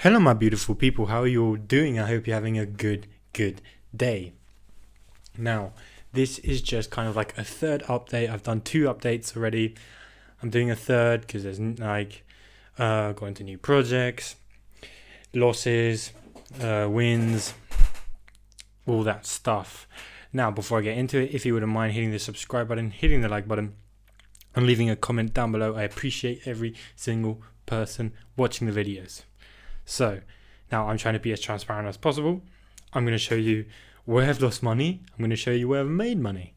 Hello my beautiful people, how are you all doing? I hope you're having a good day. Now, this is just kind of like a third update. I've done 2 updates already. I'm doing a third because there's going to new projects, losses, wins, all that stuff. Now, before I get into it, if you wouldn't mind hitting the subscribe button, hitting the like button, and leaving a comment down below, I appreciate every single person watching the videos. So now I'm trying to be as transparent as possible. I'm going to show you where I've lost money. I'm going to show you where I've made money.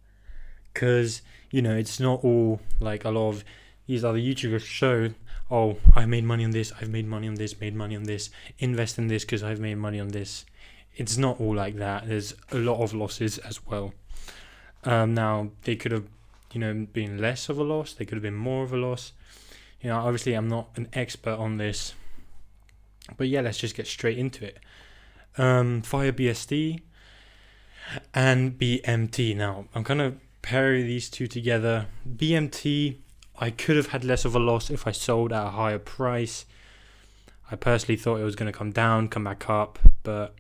Because, it's not all like a lot of these other YouTubers show, oh, I made money on this, I've made money on this, made money on this, invest in this because I've made money on this. It's not all like that. There's a lot of losses as well. Now, they could have, been less of a loss. They could have been more of a loss. Obviously I'm not an expert on this. But yeah, let's just get straight into it. FireBSD and BMT. Now, I'm kind of pairing these two together. BMT, I could have had less of a loss if I sold at a higher price. I personally thought it was going to come down, come back up. But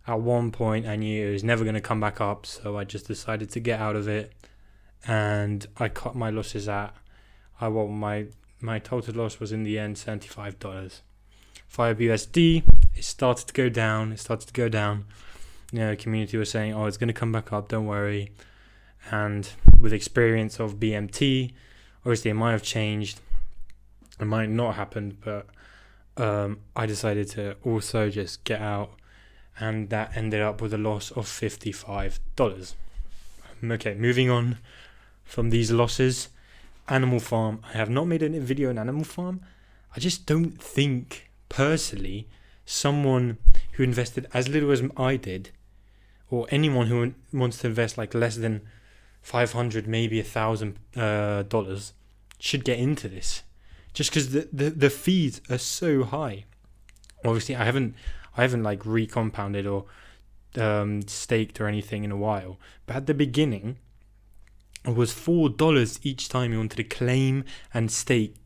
at one point, I knew it was never going to come back up. So I just decided to get out of it. And I cut my losses at, my total loss was in the end $75. FireBSD, it started to go down. The community was saying, oh, it's going to come back up, don't worry. And with experience of BMT, obviously it might have changed. It might not happen, but I decided to also just get out. And that ended up with a loss of $55. Okay, moving on from these losses. Animal Farm. I have not made a video on Animal Farm. I just don't think, personally, someone who invested as little as I did, or anyone who wants to invest like less than $500, maybe $1,000, should get into this, just because the fees are so high. Obviously, I haven't like recompounded or staked or anything in a while, but at the beginning, it was $4 each time you wanted to claim and stake.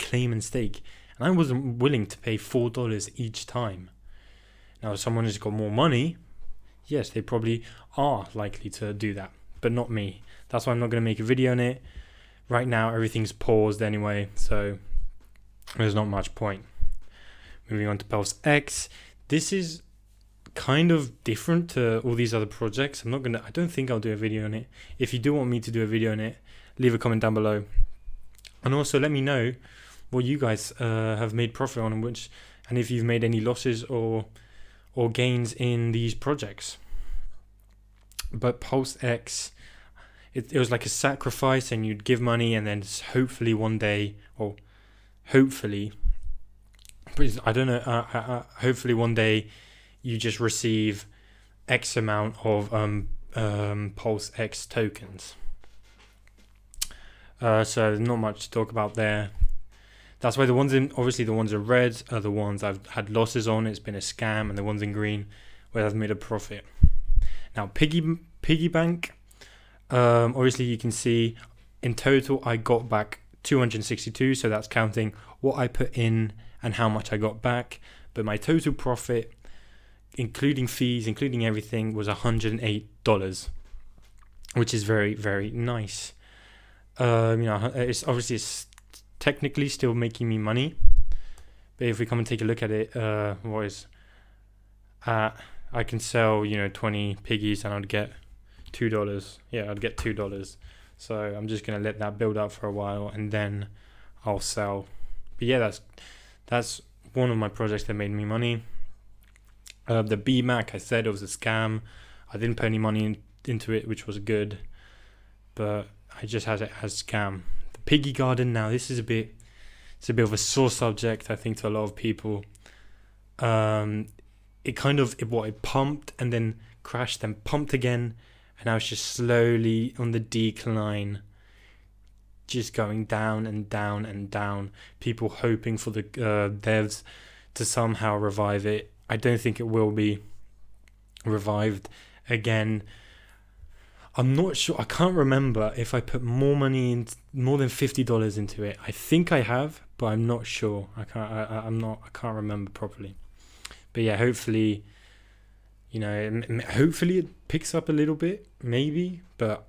And I wasn't willing to pay $4 each time. Now, if someone has got more money, yes, they probably are likely to do that, but not me. That's why I'm not going to make a video on it. Right now, everything's paused anyway, so there's not much point. Moving on to PulseX. This is kind of different to all these other projects. I don't think I'll do a video on it. If you do want me to do a video on it, leave a comment down below. And also let me know what you guys have made profit on, and if you've made any losses or gains in these projects. But PulseX, it was like a sacrifice, and you'd give money, and then hopefully one day, hopefully one day you just receive X amount of PulseX tokens. So there's not much to talk about there. That's why the ones in red are the ones I've had losses on. It's been a scam, and the ones in green where I've made a profit. Now, Piggy Bank. Obviously, you can see in total I got back 262. So that's counting what I put in and how much I got back. But my total profit, including fees, including everything, was $108, which is very, very nice. It's technically still making me money, but if we come and take a look at it, I can sell 20 piggies and I'd get $2. I'd get $2. So I'm just gonna let that build up for a while and then I'll sell. But yeah, that's one of my projects that made me money. The BMAC, I said it was a scam. I didn't put any money into it, which was good, but I just had it as scam. The Piggy Garden, now this is a bit of a sore subject, I think, to a lot of people. It pumped and then crashed, then pumped again, and now it's just slowly on the decline, just going down and down and down. People hoping for the devs to somehow revive it. I don't think it will be revived again. I'm not sure. I can't remember if I put more money in, more than $50 into it. I think I have, but I'm not sure. I can't remember properly. But yeah, hopefully, hopefully it picks up a little bit, maybe, but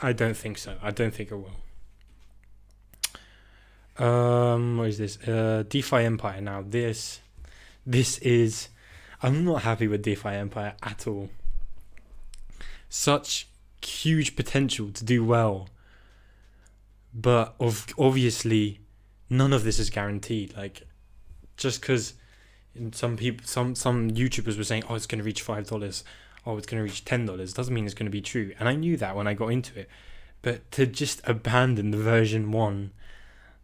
I don't think so. I don't think it will. What is this? DeFi Empire. Now this is, I'm not happy with DeFi Empire at all. Such huge potential to do well, but obviously none of this is guaranteed. Like, just because some YouTubers were saying, oh, it's going to reach $5, oh, it's going to reach $10, doesn't mean it's going to be true. And I knew that when I got into it, but to just abandon the version 1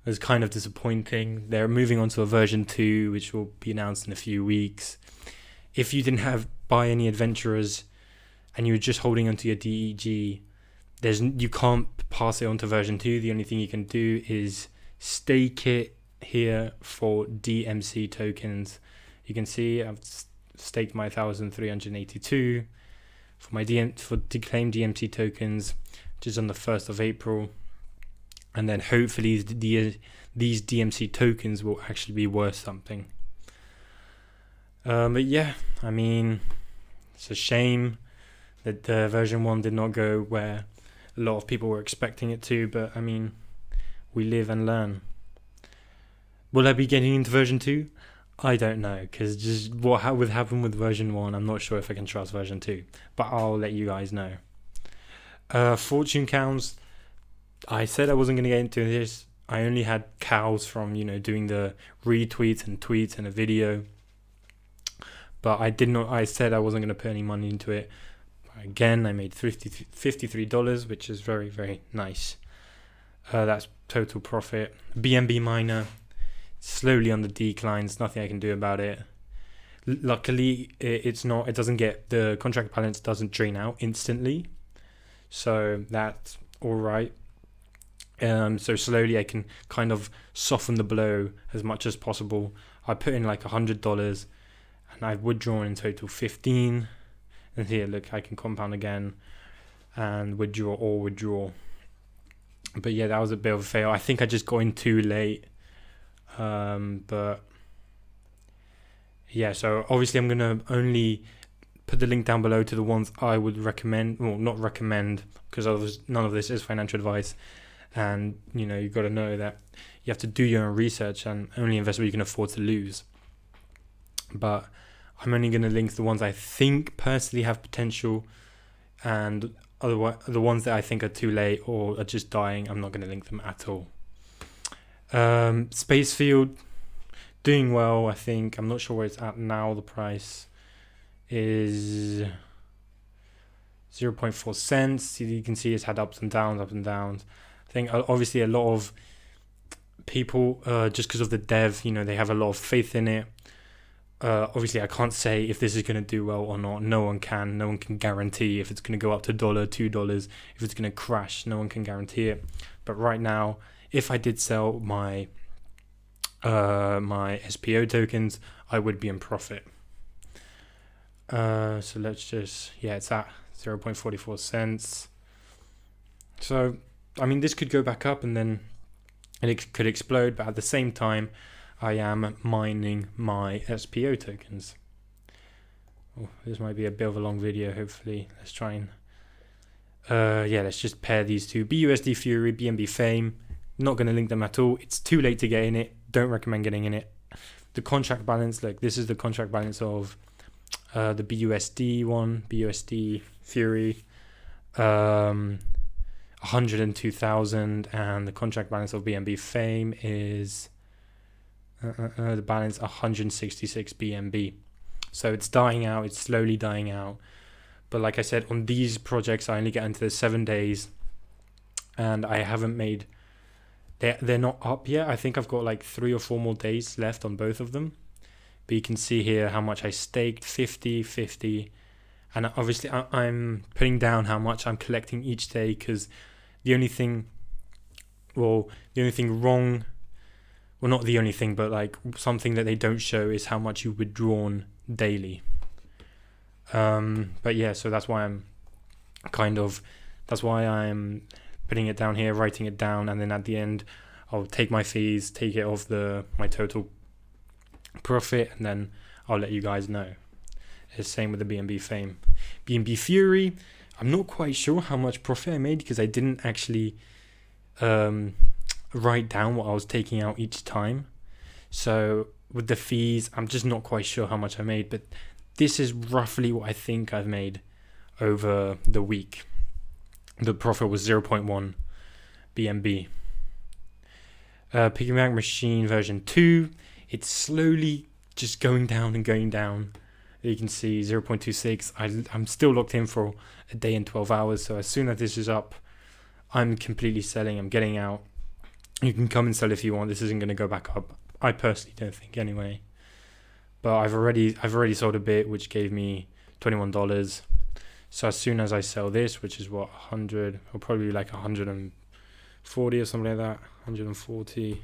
was kind of disappointing. They're moving on to a version 2, which will be announced in a few weeks. If you didn't buy any adventurers and you were just holding onto your DEG, you can't pass it on to version 2. The only thing you can do is stake it here for DMC tokens. You can see I've staked my 1,382 for declaimed DMC tokens, which is on the 1st of April. And then hopefully these DMC tokens will actually be worth something. But yeah, I mean, it's a shame that the version 1 did not go where a lot of people were expecting it to, but I mean, we live and learn. Will I be getting into version 2? I don't know, because just what would happen with version 1, I'm not sure if I can trust version 2, but I'll let you guys know. Fortune counts, I said I wasn't going to get into this. I only had cows from, doing the retweets and tweets and a video, but I said I wasn't going to put any money into it. Again, I made $53, which is very, very nice. That's total profit. BNB miner, slowly on the decline. There's nothing I can do about it. Luckily, the contract balance doesn't drain out instantly, so that's all right. So slowly I can kind of soften the blow as much as possible. I put in like $100 and I've withdrawn in total 15. And here, look, I can compound again and withdraw. But yeah, that was a bit of a fail. I think I just got in too late. But yeah, so obviously I'm going to only put the link down below to the ones I would recommend. Well, not recommend, because none of this is financial advice. And, you've got to know that you have to do your own research and only invest what you can afford to lose. But I'm only going to link the ones I think personally have potential, and otherwise the ones that I think are too late or are just dying, I'm not going to link them at all. Spacefield, doing well, I think. I'm not sure where it's at now. The price is 0.4 cents. You can see it's had ups and downs. I think obviously a lot of people, just because of the dev, they have a lot of faith in it. Obviously I can't say if this is going to do well or not. No one can guarantee if it's going to go up to $1, $2, if it's going to crash. No one can guarantee it. But right now, if I did sell my SPO tokens, I would be in profit. So let's just, it's at 0.44 cents. So I mean, this could go back up and then it could explode, but at the same time I am mining my SPO tokens. This might be a bit of a long video. Hopefully let's try and let's just pair these two. BUSD Fury, BNB Fame. Not going to link them at all. It's too late to get in it. Don't recommend getting in it. The contract balance, like this is the contract balance of the BUSD one, BUSD Fury, 102,000, and the contract balance of BNB Fame is the balance 166 BNB. So it's dying out. It's slowly dying out. But like I said, on these projects, I only get into the 7 days, and I haven't made. They're not up yet. I think I've got like 3 or 4 more days left on both of them. But you can see here how much I staked, 50. And obviously I'm putting down how much I'm collecting each day, because the only thing wrong, well, not the only thing, but like something that they don't show is how much you've withdrawn daily. But yeah, so that's why I'm putting it down here, writing it down, and then at the end I'll take my fees, take it off my total profit, and then I'll let you guys know. The same with the BNB Fame. BNB Fury, I'm not quite sure how much profit I made because I didn't actually write down what I was taking out each time. So with the fees, I'm just not quite sure how much I made, but this is roughly what I think I've made over the week. The profit was 0.1 BNB. Piggy Bank machine version 2, it's slowly just going down and going down. You can see 0.26. I'm still locked in for a day and 12 hours. So as soon as this is up, I'm completely selling. I'm getting out. You can come and sell if you want. This isn't going to go back up. I personally don't think anyway. But I've already sold a bit, which gave me $21. So as soon as I sell this, which is what, 100 or probably like 140 or something like that, 140,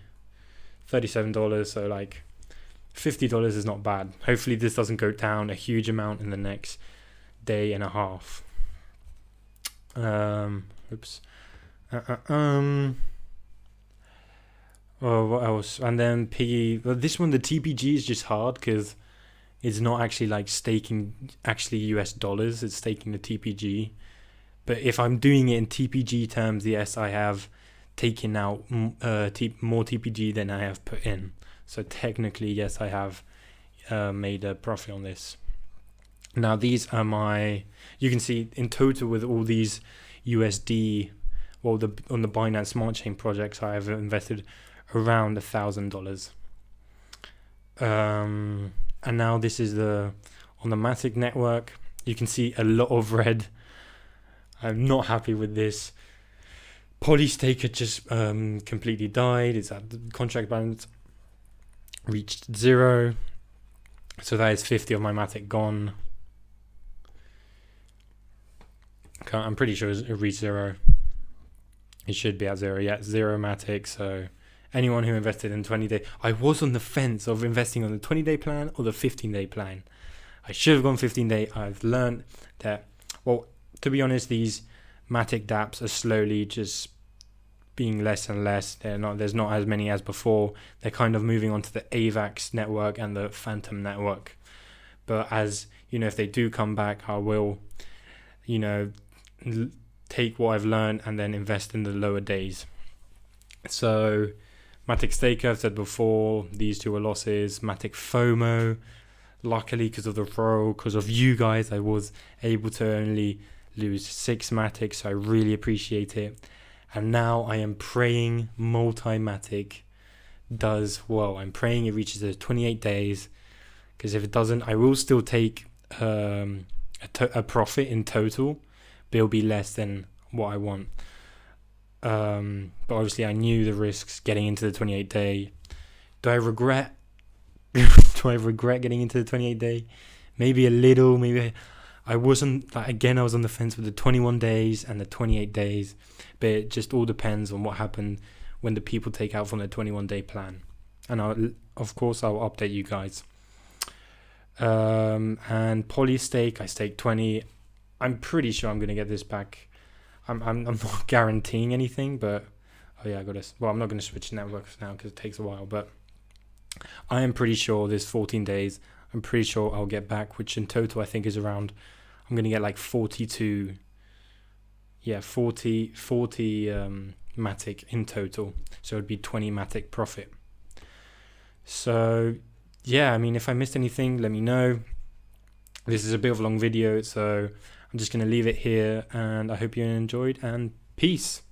$37. So like $50 is not bad. Hopefully this doesn't go down a huge amount in the next day and a half. Oops. Oh, what else? And then Piggy. Well, this one, the TPG is just hard because it's not actually like staking actually US dollars. It's staking the TPG. But if I'm doing it in TPG terms, yes, I have taken out more TPG than I have put in. So technically, yes, I have made a profit on this. Now these are you can see in total with all these USD, on the Binance Smart Chain projects, I have invested around $1,000. And now this is on the Matic network. You can see a lot of red. I'm not happy with this. Polystake had just completely died. It's at the contract balance reached 0, so that is 50 of my Matic gone. Okay, I'm pretty sure it reached 0. It should be at 0. Yeah, 0 Matic. So anyone who invested in 20-day, I was on the fence of investing on the 20-day plan or the 15-day plan. I should have gone 15-day. I've learned that, well, to be honest, these Matic dApps are slowly just being less and less. There's not as many as before. They're kind of moving on to the AVAX network and the Phantom network. But as you know, if they do come back, I will, take what I've learned and then invest in the lower days. So Matic Staker, I've said before, these two were losses. Matic FOMO, luckily because of the roll, because of you guys, I was able to only lose 6 Matic, so I really appreciate it. And now I am praying Multimatic does well. I'm praying it reaches the 28 days, because if it doesn't, I will still take a profit in total, but it'll be less than what I want. But obviously I knew the risks getting into the 28 day. Do I regret getting into the 28 day? Maybe a little. Maybe I wasn't, again, I was on the fence with the 21 days and the 28 days, but it just all depends on what happened when the people take out from the 21-day plan. And of course, I'll update you guys. And Polystake, I staked 20. I'm pretty sure I'm going to get this back. I'm not guaranteeing anything, but I'm not going to switch networks now because it takes a while, but I am pretty sure this 14 days, I'm pretty sure I'll get back, which in total I think is around, I'm going to get like 40 Matic in total. So it'd be 20 Matic profit. So yeah, I mean, if I missed anything, let me know. This is a bit of a long video, so I'm just going to leave it here, and I hope you enjoyed, and peace.